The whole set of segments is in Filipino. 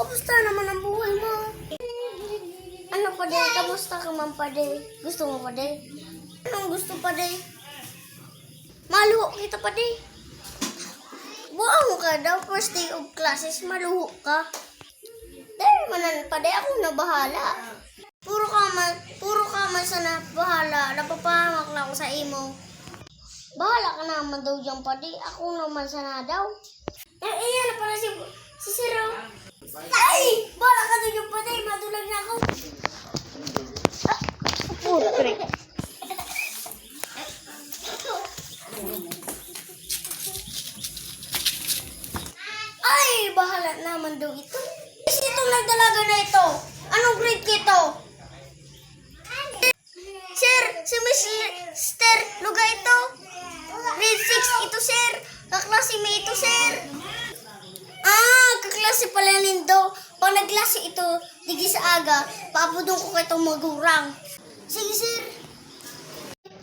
kamusta naman ang buhay mo? Ano pa day? Kamusta ka man pa day? Gusto mo pa day? Anong gusto pa day? Maluho kita pa day. Buang ka daw, first day of classes, maluho ka. Dahil manan pa day, ako na bahala. Puro ka man sana bahala. Napapahamak na ako sa imo. Bahala ka naman daw dyan pa day. Ako naman sana daw. Iyan na pala si Siro. Ay! Bahala ka daw dyan pa day. Madulag na ako. Puro pre. Ay! Bahala naman daw ito. Kasi itong nagdalaga na ito. Anong grade kito? Sir, si Mr. Luga ito. Grade 6 ito, sir. Kaklase mo ito, sir. Kaklase pala nindo. Pag nagklase ito, digi sa aga, paabudong ko kayo itong magurang. Sige, sir.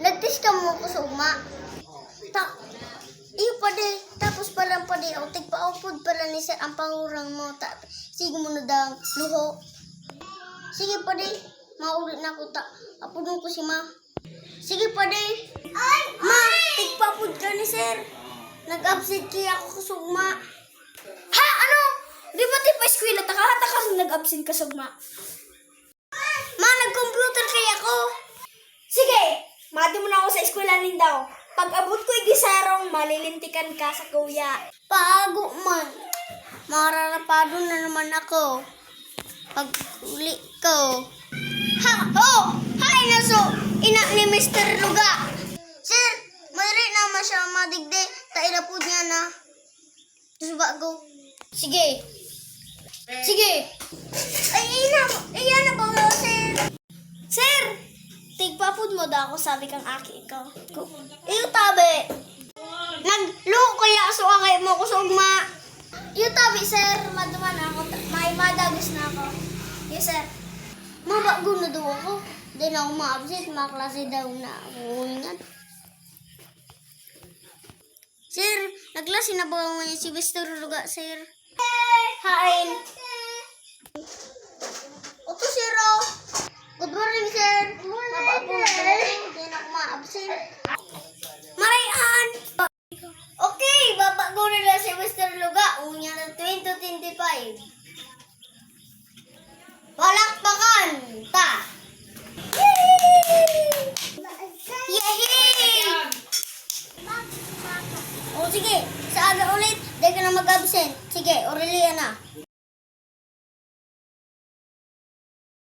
Nag-test ka mo ko sa uma. Iyo pa de. Tapos palang pa de. O, tigpa-upod pala ni sir ang pangurang mo. Sige mo na daw, luho. Sige pa de. Maulit na ko apudong ko si ma. Sige pa de. Ay! Ma, tigpa-upod ka ni sir. Nag-absent kaya ako kasugma. Ha? Ano? Di ba ti pa eskwela? Takahata ka nag-absent ka sugma. Ma, nag-computer kaya ako. Sige, mati mo na ako sa eskwela nin daw. Pag abot ko igisarong, malilintikan ka sa kuya. Pago man. Mararapado na naman ako. Pag uli ko. Ha! Oh! Hay na so! Ina ni Mr. Luga. Sir, madali naman siya madigde. Tairapod niya na. Suba ko. Sige. Sige. Ay, iyan na ba, sir? Sir! Tigpapod mo daw ako, sabi kang aki ikaw. Iyo tabi. Nagluho kaya so akay mo ko sa ugma. Iyo tabi, sir. Maduman ako. May madagos na ako. Iyo, sir. Mabago na daw ako. Di na ako ma-absent. Maklase daw na uwingan. Sir, naglase na ba ngayon si Mr. Luga, sir? Hain. Oto, sir, oh. Good morning, sir. Mabago na daw ako. Di na ako ma-absent. Marayan. Okay, babago na lang si Mr. Luga. Unya ng 2025. Palakpakan! Ta! Yehey! O sige, sa aga ulit, di ka na mag-absent. Sige, Aurelia na.